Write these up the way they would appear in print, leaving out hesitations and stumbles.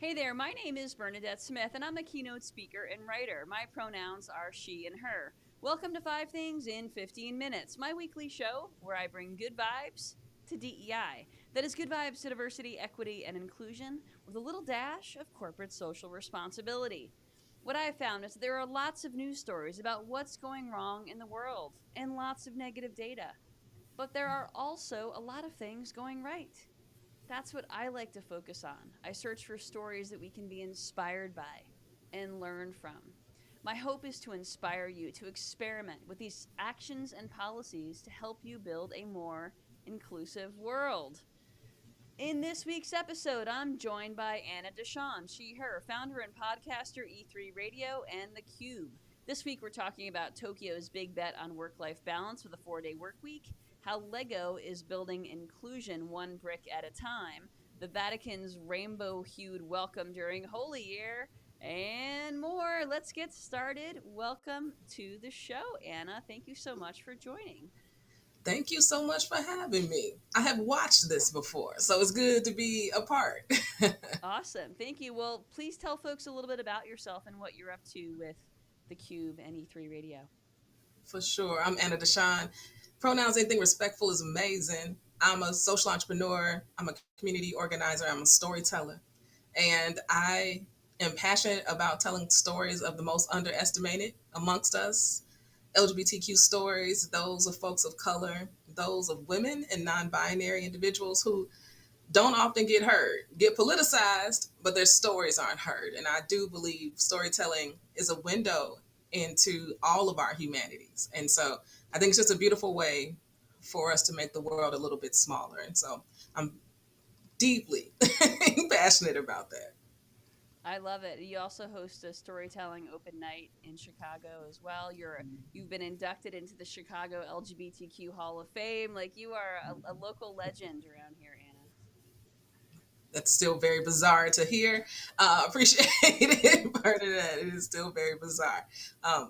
Hey there, my name is Bernadette Smith, and I'm a keynote speaker and writer. My pronouns are she and her. Welcome to 5 Things in 15 Minutes, my weekly show where I bring good vibes to DEI. That is good vibes to diversity, equity, and inclusion with a little dash of corporate social responsibility. What I have found is that there are lots of news stories about what's going wrong in the world and lots of negative data. But there are also a lot of things going right. That's what I like to focus on. I search for stories that we can be inspired by and learn from. My hope is to inspire you to experiment with these actions and policies to help you build a more inclusive world. In this week's episode, I'm joined by Anna DeShawn, she, her, founder and podcaster E3 Radio and The Qube. This week, we're talking about Tokyo's big bet on work life balance with a 4-day work week, how Lego is building inclusion one brick at a time, the Vatican's rainbow-hued welcome during Holy Year, and more. Let's get started. Welcome to the show, Anna. Thank you so much for joining. Thank you so much for having me. I have watched this before, so it's good to be a part. Awesome. Thank you. Well, please tell folks a little bit about yourself and what you're up to with The Qube and E3 Radio. For sure. I'm Anna DeShawn. Pronouns, anything respectful is amazing. I'm a social entrepreneur. I'm a community organizer. I'm a storyteller. And I am passionate about telling stories of the most underestimated amongst us. LGBTQ stories, those of folks of color, those of women and non-binary individuals who don't often get heard, get politicized, but their stories aren't heard. And I do believe storytelling is a window into all of our humanities. And so I think it's just a beautiful way for us to make the world a little bit smaller. And so I'm deeply passionate about that. I love it. You also host a storytelling open night in Chicago as well. You've been inducted into the Chicago LGBTQ Hall of Fame. Like you are a local legend around here, Anna. That's still very bizarre to hear. Appreciate it, part of that. It is still very bizarre,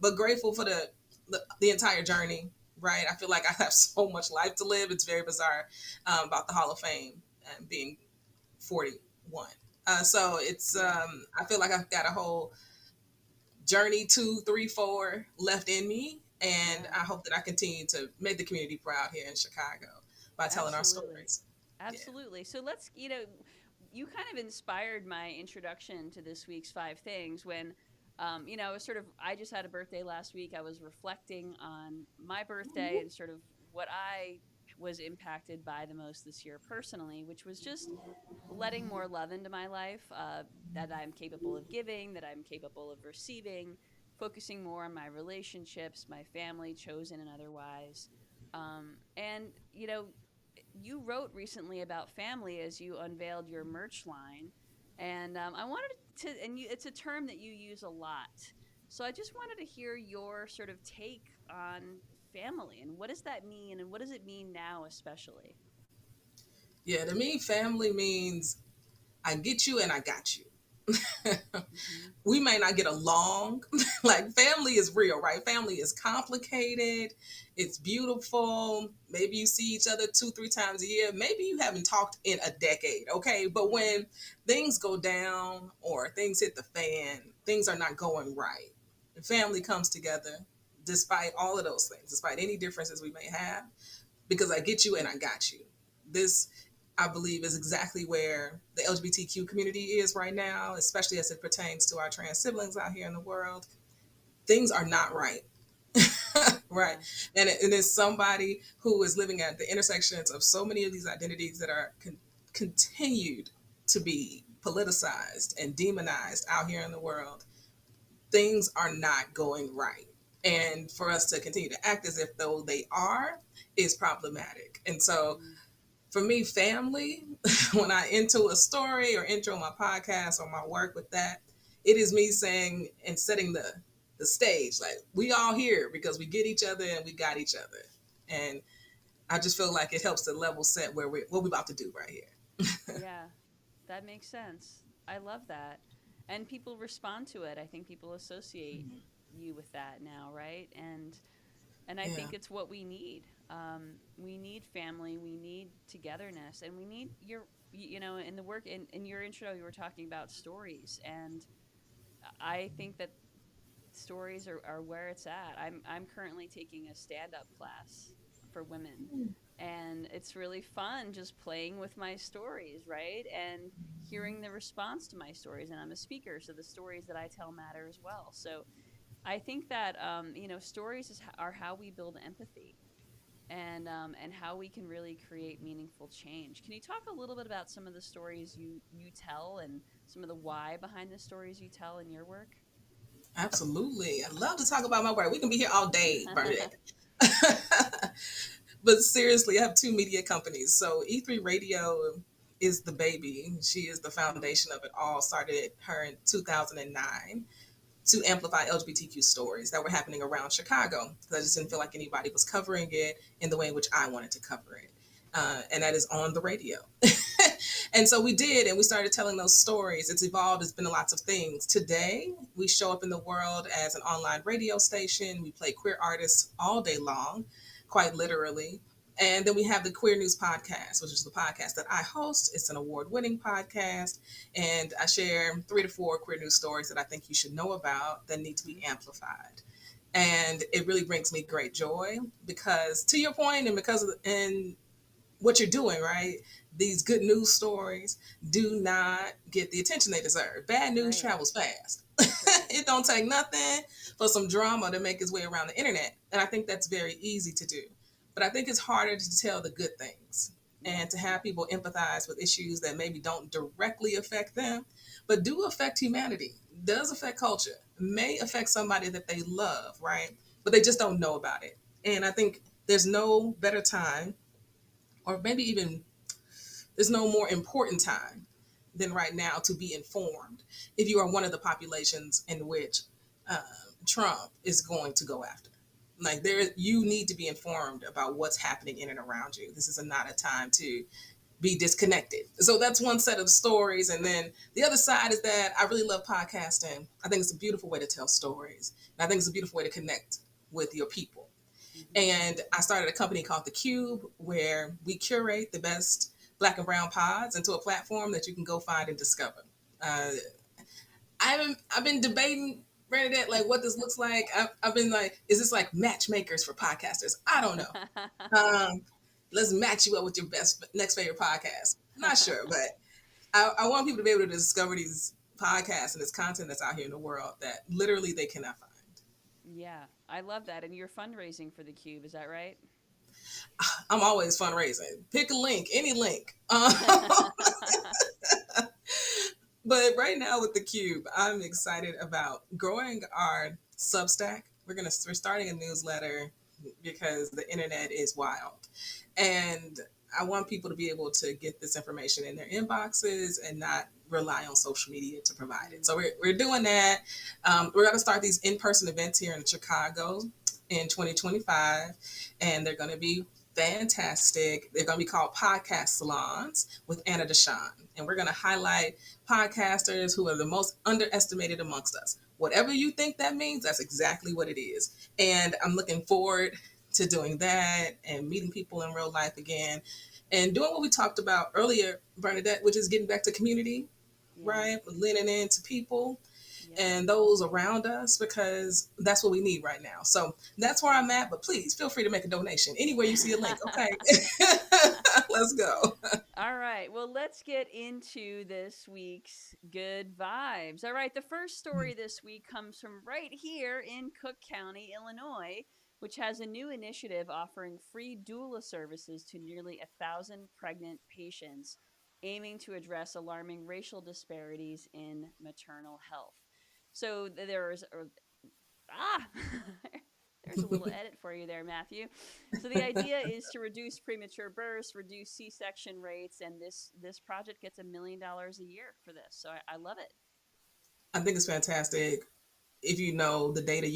but grateful for the entire journey. Right, I feel like I have so much life to live. It's very bizarre about the Hall of Fame and being 41. So it's I feel like I've got a whole journey 2, 3, 4 left in me, and Yeah, I hope that I continue to make the community proud here in Chicago by telling our absolutely. stories. Yeah. Absolutely. So let's, you kind of inspired my introduction to this week's 5 things when, it was sort of, I just had a birthday last week. I was reflecting on my birthday and sort of what I was impacted by the most this year personally, which was just letting more love into my life, that I'm capable of giving, that I'm capable of receiving, focusing more on my relationships, my family, chosen and otherwise. And, you wrote recently about family as you unveiled your merch line. And I wanted to, it's a term that you use a lot. So I just wanted to hear your sort of take on family and what does that mean and what does it mean now, especially? Yeah, to me, family means I get you and I got you. Mm-hmm. We may not get along. Like, family is real, right? Family is complicated. It's beautiful. Maybe you see each other 2, 3 times a year. Maybe you haven't talked in a decade, okay? But when things go down or things hit the fan, things are not going right. The family comes together despite all of those things, despite any differences we may have, because I get you and I got you. This, I believe, is exactly where the LGBTQ community is right now, especially as it pertains to our trans siblings out here in the world. Things are not right. Right. Yeah. And it's somebody who is living at the intersections of so many of these identities that are continued to be politicized and demonized out here in the world. Things are not going right. And for us to continue to act as if though they are is problematic. And so Mm-hmm. for me, family, when I into a story or intro my podcast or my work with that, it is me saying and setting the stage. Like, we all here because we get each other and we got each other. And I just feel like it helps to level set where we what we about to do right here. Yeah, that makes sense. I love that. And people respond to it. I think people associate you with that now, right? And I Yeah. think it's what we need. We need family, we need togetherness, and we need your in the work in your intro, you were talking about stories, and I think that stories are where it's at. I'm currently taking a stand up class for women, and it's really fun just playing with my stories, right? And hearing the response to my stories. And I'm a speaker, so the stories that I tell matter as well. So I think that stories are how we build empathy, and how we can really create meaningful change. Can you talk a little bit about some of the stories you tell and some of the why behind the stories you tell in your work? Absolutely. I love to talk about my work. We can be here all day, Bernadette. But seriously, I have two media companies. So E3 Radio is the baby. She is the foundation of it all. Started her in 2009 to amplify LGBTQ stories that were happening around Chicago. Because I just didn't feel like anybody was covering it in the way in which I wanted to cover it. And that is on the radio. And so we did, and we started telling those stories. It's evolved, it's been lots of things. Today, we show up in the world as an online radio station. We play queer artists all day long, quite literally. And then we have the Queer News Podcast, which is the podcast that I host. It's an award-winning podcast, and I share 3 to 4 queer news stories that I think you should know about that need to be amplified. And it really brings me great joy because, to your point, and because of and what you're doing, right? These good news stories do not get the attention they deserve. Bad news Right. travels fast. Right. It don't take nothing for some drama to make its way around the internet. And I think that's very easy to do. But I think it's harder to tell the good things Yeah. and to have people empathize with issues that maybe don't directly affect them, but do affect humanity, does affect culture, may affect somebody that they love, right? But they just don't know about it. And I think there's no better time, or maybe even there's no more important time than right now to be informed if you are one of the populations in which uh, Trump is going to go after. Like you need to be informed about what's happening in and around you. This is not a time to be disconnected. So that's one set of stories. And then the other side is that I really love podcasting. I think it's a beautiful way to tell stories. And I think it's a beautiful way to connect with your people. Mm-hmm. And I started a company called The Qube, where we curate the best Black and brown pods into a platform that you can go find and discover. Uh, I've been debating, Bernadette, like what this looks like. I've been like, is this like matchmakers for podcasters? I don't know. Let's match you up with your best next favorite podcast. Not sure, but I want people to be able to discover these podcasts and this content that's out here in the world that literally they cannot find. Yeah, I love that. And you're fundraising for the Qube, is that right? I'm always fundraising. Pick a link, any link. But right now with the Qube, I'm excited about growing our Substack. We're starting a newsletter because the internet is wild, and I want people to be able to get this information in their inboxes and not rely on social media to provide it. So we're doing that. We're going to start these in-person events here in Chicago in 2025, and they're going to be fantastic. They're going to be called podcast salons with Anna DeShawn, and we're going to highlight podcasters who are the most underestimated amongst us. Whatever you think that means, that's exactly what it is. And I'm looking forward to doing that and meeting people in real life again and doing what we talked about earlier, Bernadette, which is getting back to community, Yeah. right? Leaning into people Yeah. and those around us, because that's what we need right now. So that's where I'm at, but please feel free to make a donation anywhere you see a link. Okay. Let's go. All right. Well, let's get into this week's good vibes. All right. The first story this week comes from right here in Cook County, Illinois, which has a new initiative offering free doula services to nearly 1,000 pregnant patients, aiming to address alarming racial disparities in maternal health. So there's ah there's a little edit for you there, Matthew. So the idea is to reduce premature births, reduce C-section rates, and this project gets $1 million a year for this. So I love it. I think it's fantastic. If you know the data,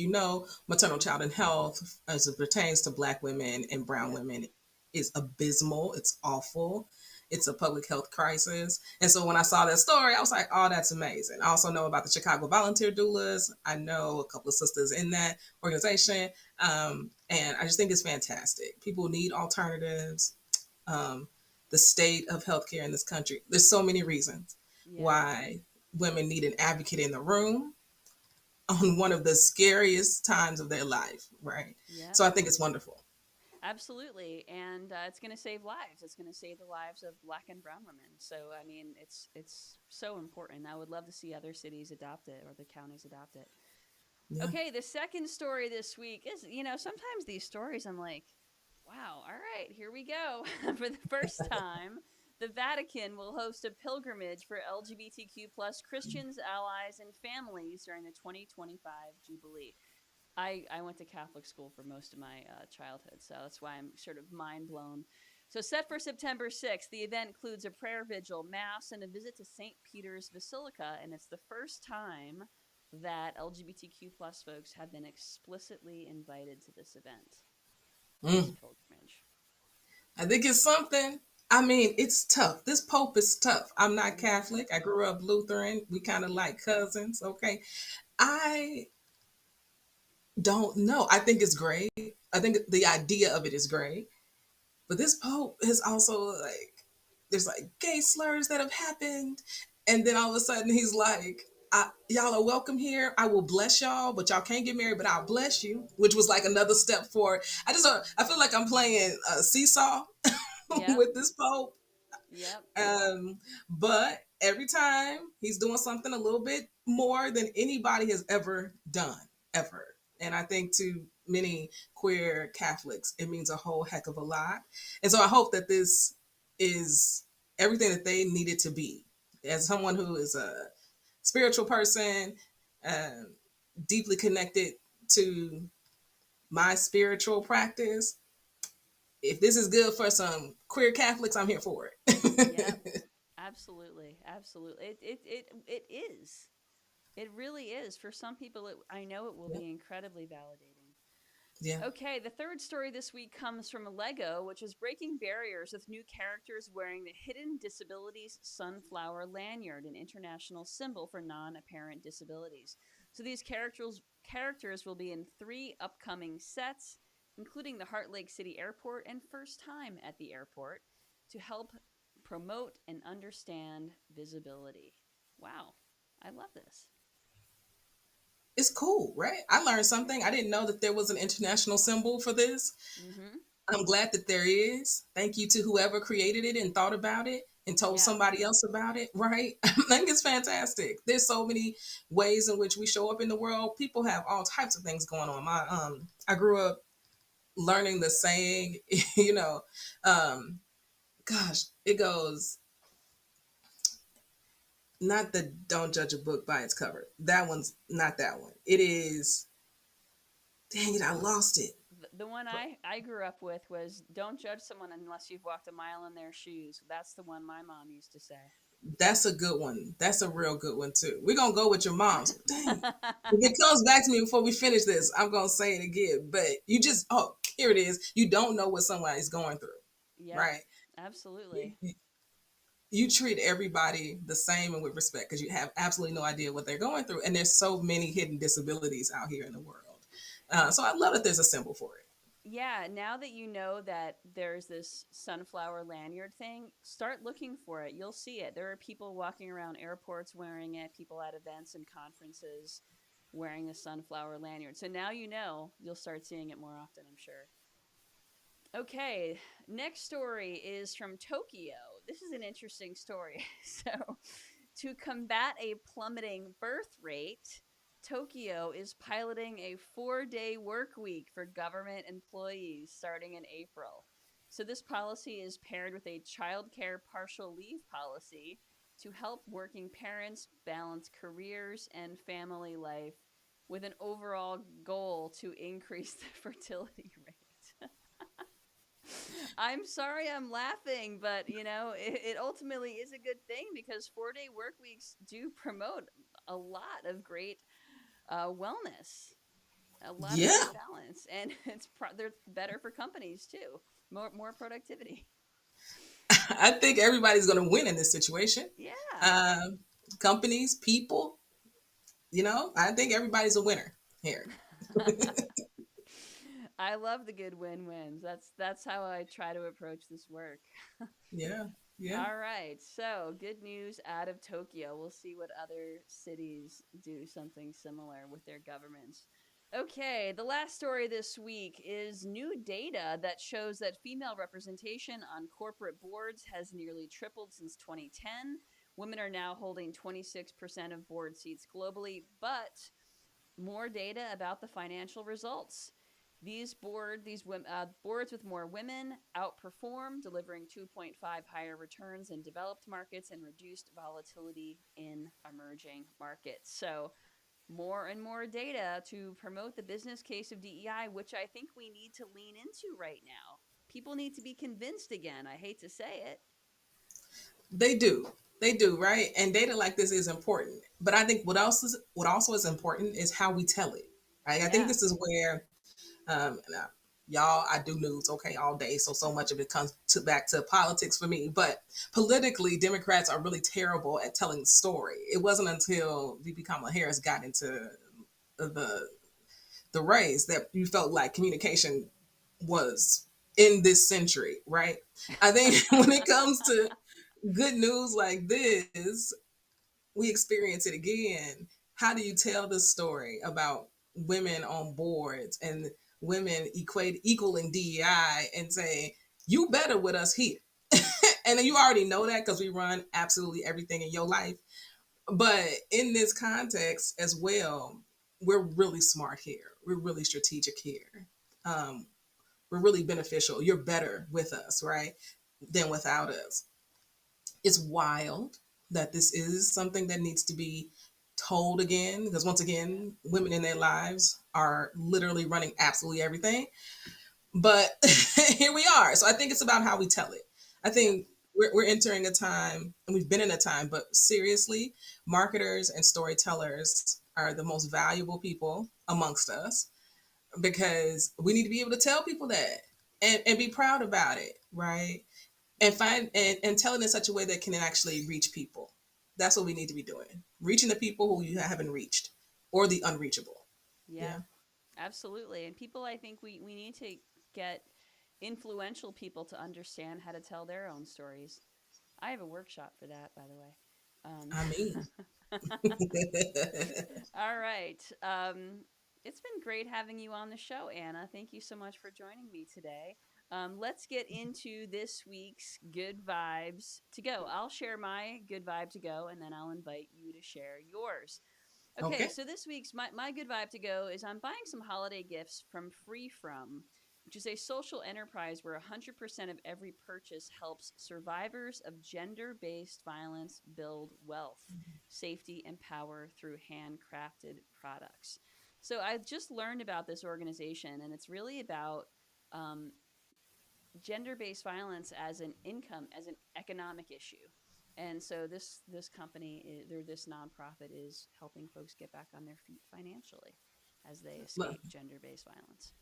maternal child and health as it pertains to Black women and brown Yeah. women is abysmal. It's awful. It's a public health crisis. And so when I saw that story, I was like, oh, that's amazing. I also know about the Chicago Volunteer Doulas. I know a couple of sisters in that organization. And I just think it's fantastic. People need alternatives. Um, the state of healthcare in this country. There's so many reasons Yeah. why women need an advocate in the room on one of the scariest times of their life, right? Yeah. So I think it's wonderful. Absolutely, and it's going to save lives. It's going to save the lives of Black and Brown women. So, I mean, it's so important. I would love to see other cities adopt it or the counties adopt it. Yeah. Okay, the second story this week is, sometimes these stories I'm like, wow, all right, here we go. For the first time, the Vatican will host a pilgrimage for LGBTQ plus Christians, allies, and families during the 2025 Jubilee. I went to Catholic school for most of my childhood, so that's why I'm sort of mind blown. So, set for September 6th, the event includes a prayer vigil, mass, and a visit to St. Peter's Basilica, and it's the first time that LGBTQ plus folks have been explicitly invited to this event, this pilgrimage. I think it's something. I mean, it's tough. This Pope is tough. I'm not Catholic. I grew up Lutheran. We kind of like cousins. Okay. I don't know. I think it's great. I think the idea of it is great. But this Pope is also like, there's like gay slurs that have happened. And then all of a sudden he's like, y'all are welcome here. I will bless y'all, but y'all can't get married, but I'll bless you, which was like another step forward. I feel like I'm playing seesaw Yep. with this Pope. Yep. But every time he's doing something a little bit more than anybody has ever done, ever. And I think to many queer Catholics, it means a whole heck of a lot. And so I hope that this is everything that they needed to be. As someone who is a spiritual person, deeply connected to my spiritual practice, if this is good for some queer Catholics, I'm here for it. Yep. Absolutely. Absolutely. It is. It really is. For some people, I know it will be incredibly validating. Yeah. Okay, the third story this week comes from Lego, which is breaking barriers with new characters wearing the Hidden Disabilities Sunflower Lanyard, an international symbol for non-apparent disabilities. So these characters will be in 3 upcoming sets, including the Heart Lake City Airport and First Time at the Airport, to help promote and understand visibility. Wow, I love this. It's cool, right? I learned something. I didn't know that there was an international symbol for this. Mm-hmm. I'm glad that there is. Thank you to whoever created it and thought about it and told Yeah. somebody else about it, right? I think it's fantastic. There's so many ways in which we show up in the world. People have all types of things going on. I grew up learning the saying, you know, gosh, it goes, not the don't judge a book by its cover. That one's not that one. It is, dang it, I lost it. The one I grew up with was don't judge someone unless you've walked a mile in their shoes. That's the one my mom used to say. That's a good one. That's a real good one too. We're gonna go with your mom's. Dang. If it comes back to me before we finish this, I'm gonna say it again. But you just here it is. You don't know what somebody's going through. Yeah, right? Absolutely. You treat everybody the same and with respect because you have absolutely no idea what they're going through. And there's so many hidden disabilities out here in the world. So I love that there's a symbol for it. Yeah, now that you know that there's this sunflower lanyard thing, start looking for it. You'll see it. There are people walking around airports wearing it, people at events and conferences wearing the sunflower lanyard. So now you know, you'll start seeing it more often, I'm sure. Okay, next story is from Tokyo. This is an interesting story. So, to combat a plummeting birth rate, Tokyo is piloting a 4-day work week for government employees starting in April. So this policy is paired with a childcare partial leave policy to help working parents balance careers and family life with an overall goal to increase the fertility rate. I'm sorry I'm laughing, but it ultimately is a good thing because 4-day work weeks do promote a lot of great wellness, a lot of great balance, and they're better for companies too. More productivity. I think everybody's going to win in this situation. Yeah. Companies, people, I think everybody's a winner here. I love the good win-wins. That's how I try to approach this work. Yeah, yeah. All right. So, good news out of Tokyo. We'll see what other cities do something similar with their governments. Okay, the last story this week is new data that shows that female representation on corporate boards has nearly tripled since 2010. Women are now holding 26% of board seats globally, but more data about the financial results. These boards with more women outperform, delivering 2.5 higher returns in developed markets and reduced volatility in emerging markets. So, more and more data to promote the business case of DEI, which I think we need to lean into right now. People need to be convinced again. I hate to say it. They do. They do, right? And data like this is important. But I think what also is important is how we tell it. Right? I think Yeah. this is where now, y'all, I do news, okay, all day. So much of it comes back to politics for me. But politically, Democrats are really terrible at telling the story. It wasn't until VP Kamala Harris got into the the race that you felt like communication was in this century, right? I think when it comes to good news like this, we experience it again. How do you tell the story about women on boards and women equaling DEI and say, you better with us here? And you already know that because we run absolutely everything in your life. But in this context as well, we're really smart here. We're really strategic here. Um, we're really beneficial. You're better with us, right, than without us. It's wild that this is something that needs to be told again, because once again, women in their lives are literally running absolutely everything. But here we are. So I think it's about how we tell it. I Yep. think we're entering a time, and we've been in a time, but seriously, marketers and storytellers are the most valuable people amongst us because we need to be able to tell people that and be proud about it, right? And find and tell it in such a way that can actually reach people. That's what we need to be doing. Reaching the people who you haven't reached or the unreachable. Yeah. Yeah. Absolutely. And people, I think we need to get influential people to understand how to tell their own stories. I have a workshop for that, by the way. I mean, All right. It's been great having you on the show, Anna. Thank you so much for joining me today. Let's get into this week's good vibes to go. I'll share my good vibe to go, and then I'll invite you to share yours. Okay, okay. so this week's my good vibe to go is I'm buying some holiday gifts from Free From, which is a social enterprise where 100% of every purchase helps survivors of gender-based violence build wealth, safety, and power through handcrafted products. So I just learned about this organization, and it's really about um, gender-based violence as an income, as an economic issue. And so this company, or this nonprofit, is helping folks get back on their feet financially as they Look, escape gender-based violence.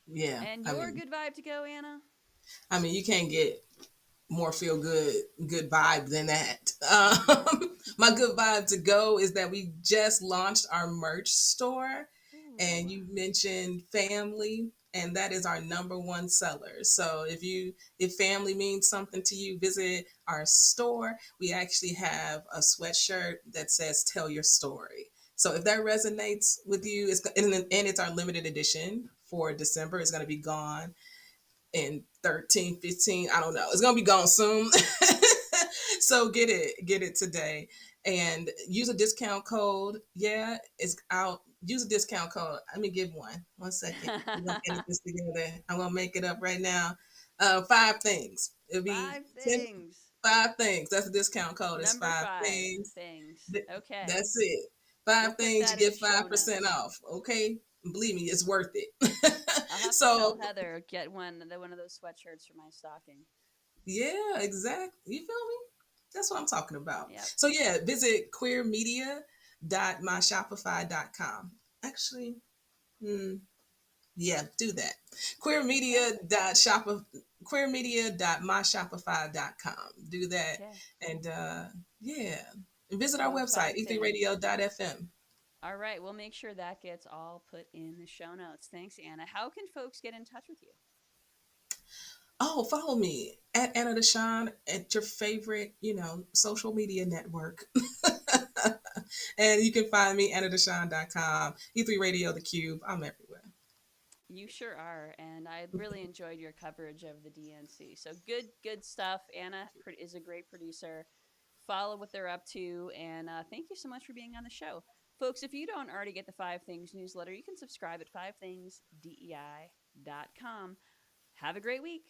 yeah. And your good vibe to go, Anna? I mean, you can't get more feel good vibe than that. My good vibe to go is that we just launched our merch store, and Ooh. you mentioned family, and that is our number one seller. So if family means something to you, visit our store. We actually have a sweatshirt that says "Tell Your Story." So if that resonates with you, and it's our limited edition for December. It's going to be gone in 13, 15. I don't know, it's gonna be gone soon. So get it today and use a discount code. Yeah, it's out. Use a discount code. Let me give one second. We're gonna edit this together. I'm gonna make it up right now. 5 things. It'll be Five 10. things. 5 things. That's the discount code. It's Number five five things. things. Okay. That's it. We'll Five put things, you that in the get show 5% notes. off. Okay, believe me, it's worth it. I'll have to tell So Heather get one of those sweatshirts for my stocking. yeah, exactly. You feel me? That's what I'm talking about. Yep. So yeah, visit queermedia.myshopify.com. Actually, hmm, yeah, do that. Okay. Queermedia.shop queermedia.myshopify.com. Do that Okay. and yeah. And visit our So website, 5 things. eqradio.fm. All right, we'll make sure that gets all put in the show notes. Thanks, Anna. How can folks get in touch with you? Oh, follow me at Anna DeShawn at your favorite, social media network. And you can find me AnnaDeShawn.com, E3 Radio The Qube. I'm everywhere. You sure are, and I really enjoyed your coverage of the DNC. So good stuff. Anna is a great producer. Follow what they're up to, and thank you so much for being on the show. Folks, if you don't already get the Five Things newsletter, you can subscribe at fivethingsdei.com. Have a great week.